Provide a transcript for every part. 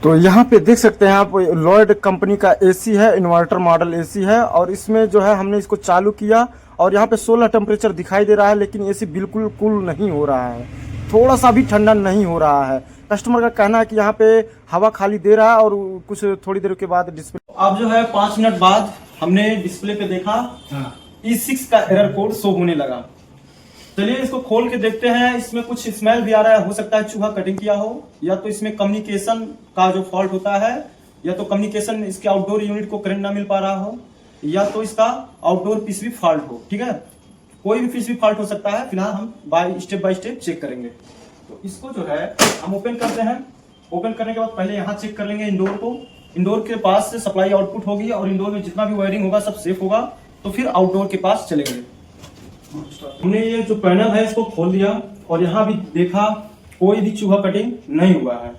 तो यहाँ पे देख सकते हैं आप, लॉयड कंपनी का एसी है, इन्वर्टर मॉडल एसी है। और इसमें जो है हमने इसको चालू किया और यहाँ पे 16 टेम्परेचर दिखाई दे रहा है, लेकिन एसी बिल्कुल कूल नहीं हो रहा है, थोड़ा सा भी ठंडा नहीं हो रहा है। कस्टमर का कहना है कि यहाँ पे हवा खाली दे रहा है और कुछ थोड़ी देर के बाद डिस्प्ले, अब जो है 5 मिनट बाद हमने डिस्प्ले पे देखा E6 का एरर कोड शो होने लगा। चलिए इसको खोल के देखते हैं। इसमें कुछ स्मेल भी आ रहा है, हो सकता है चूहा कटिंग किया हो, या तो इसमें कम्युनिकेशन का जो फॉल्ट होता है, या तो कम्युनिकेशन इसके आउटडोर यूनिट को करंट ना मिल पा रहा हो, या तो इसका आउटडोर पीसीबी फॉल्ट हो। ठीक है, कोई भी पीसीबी फॉल्ट हो सकता है। फिलहाल हम बाय स्टेप चेक करेंगे। तो इसको जो है हम ओपन करते हैं। ओपन करने के बाद पहले यहाँ चेक कर लेंगे इंडोर को। इंडोर के पास से सप्लाई आउटपुट होगी और इंडोर में जितना भी वायरिंग होगा सब सेफ होगा। तो फिर आउटडोर के पास चलेंगे। हमने ये जो पैनल है इसको खोल दिया और यहाँ भी देखा कोई भी चूहा कटिंग नहीं हुआ है,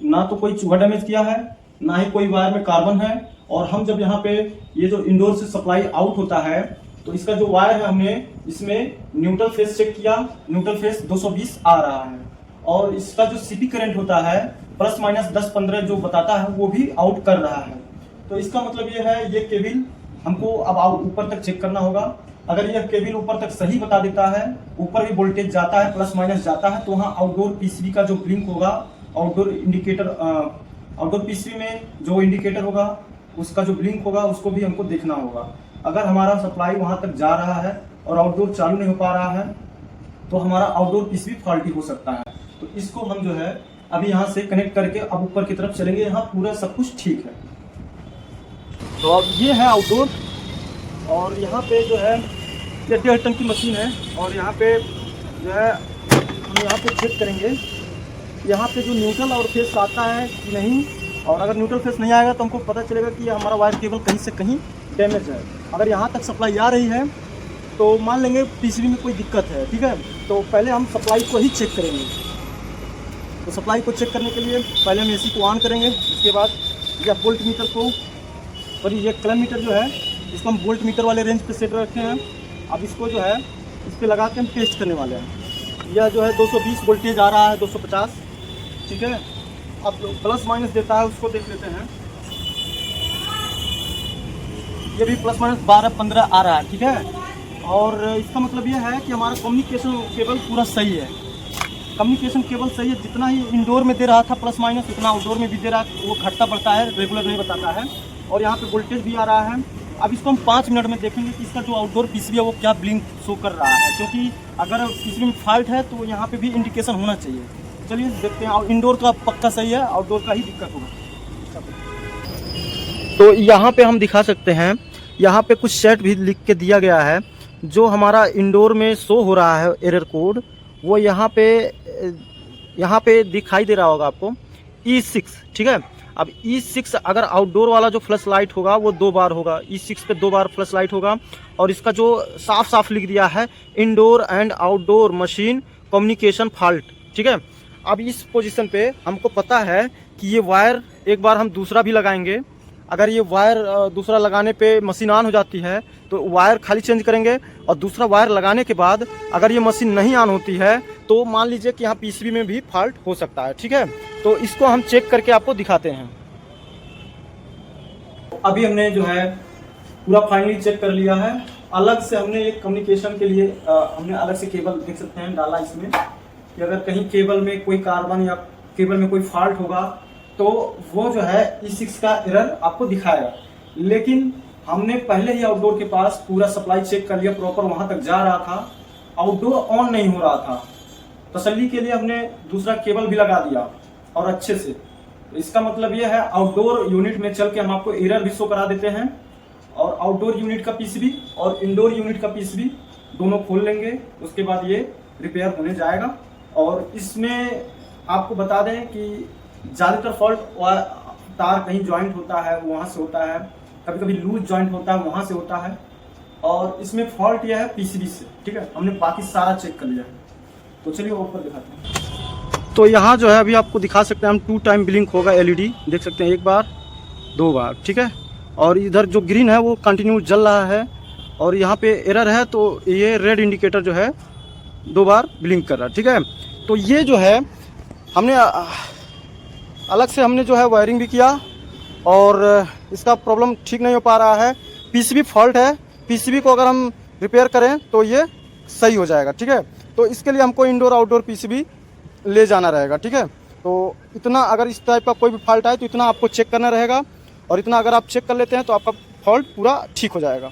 ना तो कोई चूहा डैमेज किया है, ना ही कोई वायर में कार्बन है। और हम जब यहाँ पे ये जो इंडोर से सप्लाई आउट होता है तो इसका जो वायर है हमने इसमें न्यूट्रल फेस चेक किया, न्यूट्रल फेस 220 आ रहा है। और इसका जो सीपी करंट होता है प्लस माइनस 10-15 जो बताता है वो भी आउट कर रहा है। तो इसका मतलब ये है ये केबल हमको अब ऊपर तक चेक करना होगा। अगर यह केबल ऊपर तक सही बता देता है, ऊपर भी वोल्टेज जाता है, प्लस माइनस जाता है, तो वहाँ आउटडोर पीसीबी का जो ब्लिंक होगा, आउटडोर इंडिकेटर, आउटडोर पीसीबी में जो इंडिकेटर होगा उसका जो ब्लिंक होगा उसको भी हमको देखना होगा। अगर हमारा सप्लाई वहां तक जा रहा है और आउटडोर चालू नहीं हो पा रहा है तो हमारा आउटडोर पीसीबी फॉल्टी हो सकता है। तो इसको हम जो है अभी यहाँ से कनेक्ट करके अब ऊपर की तरफ चलेंगे। यहाँ पूरा सब कुछ ठीक है। तो अब ये है आउटडोर और यहाँ पे जो है ये 1.5 टन की मशीन है। और यहाँ पे जो है हम यहाँ पे चेक करेंगे यहाँ पे जो न्यूट्रल और फेस आता है कि नहीं। और अगर न्यूट्रल फेस नहीं आएगा तो हमको पता चलेगा कि हमारा वायर केबल कहीं से कहीं डैमेज है। अगर यहाँ तक सप्लाई आ रही है तो मान लेंगे पीसीबी में कोई दिक्कत है। ठीक है, तो पहले हम सप्लाई को ही चेक करेंगे। तो सप्लाई को चेक करने के लिए पहले हम एसी को ऑन करेंगे। उसके बाद या वोल्ट मीटर को, और ये कलम मीटर जो है इसको हम वोल्ट मीटर वाले रेंज पे सेट रखे हैं। अब इसको जो है इस पर लगा के हम टेस्ट करने वाले हैं। यह जो है 220 वोल्टेज आ रहा है, 250। ठीक है, अब प्लस माइनस देता है उसको देख लेते हैं। ये भी प्लस माइनस 12-15 आ रहा है। ठीक है, और इसका मतलब ये है कि हमारा कम्युनिकेशन केबल पूरा सही है। कम्युनिकेशन केबल सही है, जितना ही इंडोर में दे रहा था प्लस माइनस उतना आउटडोर में भी दे रहा है। वो घटता बढ़ता है, रेगुलर नहीं बताता है। और यहाँ पे वोल्टेज भी आ रहा है। अब इसको हम 5 मिनट में देखेंगे कि इसका जो आउटडोर पीसीबी है वो क्या ब्लिंक शो कर रहा है, क्योंकि अगर पीसीबी में फॉल्ट है तो यहाँ पे भी इंडिकेशन होना चाहिए। चलिए देखते हैं। और इंडोर का पक्का सही है, आउटडोर का ही दिक्कत होगा। तो यहाँ पे हम दिखा सकते हैं, यहाँ पे कुछ सेट भी लिख के दिया गया है। जो हमारा इंडोर में शो हो रहा है एरर कोड वो यहाँ पे दिखाई दे रहा होगा आपको E6। ठीक है, अब E6 अगर आउटडोर वाला जो फ्लश लाइट होगा वो 2 बार होगा, E6 पे 2 बार फ्लश लाइट होगा। और इसका जो साफ साफ लिख दिया है indoor and outdoor machine communication fault. ठीक है, अब इस पोजीशन पे हमको पता है कि ये वायर एक बार हम दूसरा भी लगाएंगे। अगर ये वायर दूसरा लगाने पे मशीन ऑन हो जाती है तो वायर खाली चेंज करेंगे और दूसरा वायर लगाने के बाद अगर ये मशीन नहीं ऑन होती है तो मान लीजिए कि यहाँ पीसीबी में भी फॉल्ट हो सकता है। ठीक है, तो इसको हम चेक करके आपको दिखाते हैं। अभी हमने जो है पूरा फाइनली चेक कर लिया है। अलग से हमने एक कम्युनिकेशन के लिए हमने अलग से केबल देख सकते हैं डाला इसमें, कि अगर कहीं केबल में कोई कार्बन या केबल में कोई फॉल्ट होगा तो वो जो है E6 का एरर आपको दिखाएगा। लेकिन हमने पहले ही आउटडोर के पास पूरा सप्लाई चेक कर लिया, प्रॉपर वहां तक जा रहा था, आउटडोर ऑन नहीं हो रहा था। तसल्ली के लिए हमने दूसरा केबल भी लगा दिया और अच्छे से। तो इसका मतलब ये है आउटडोर यूनिट में चल के हम आपको एरर भी शो करा देते हैं। और आउटडोर यूनिट का पीसीबी और इंडोर यूनिट का पीसीबी दोनों खोल लेंगे, उसके बाद ये रिपेयर होने जाएगा। और इसमें आपको बता दें कि ज़्यादातर फॉल्ट तार कहीं जॉइंट होता है वहाँ से होता है, कभी कभी लूज जॉइंट होता है वहाँ से होता है। और इसमें फॉल्ट यह है पीसीबी से। ठीक है, हमने बाकी सारा चेक कर लिया है। तो चलिए ऊपर दिखाते हैं। तो यहाँ जो है अभी आपको दिखा सकते हैं हम 2 टाइम ब्लिंक होगा LED, देख सकते हैं, 1 बार 2 बार। ठीक है, और इधर जो ग्रीन है वो कंटिन्यू जल रहा है। और यहाँ पे एरर है तो ये रेड इंडिकेटर जो है 2 बार ब्लिंक कर रहा है। ठीक है, तो ये जो है हमने अलग से हमने जो है वायरिंग भी किया और इसका प्रॉब्लम ठीक नहीं हो पा रहा है। पीसीबी फॉल्ट है, पीसीबी को अगर हम रिपेयर करें तो ये सही हो जाएगा, ठीक है। तो इसके लिए हमको इंडोर आउटडोर पीसीबी ले जाना रहेगा, ठीक है। तो इतना अगर इस टाइप का कोई भी फॉल्ट आए तो इतना आपको चेक करना रहेगा और इतना अगर आप चेक कर लेते हैं तो आपका फॉल्ट पूरा ठीक हो जाएगा।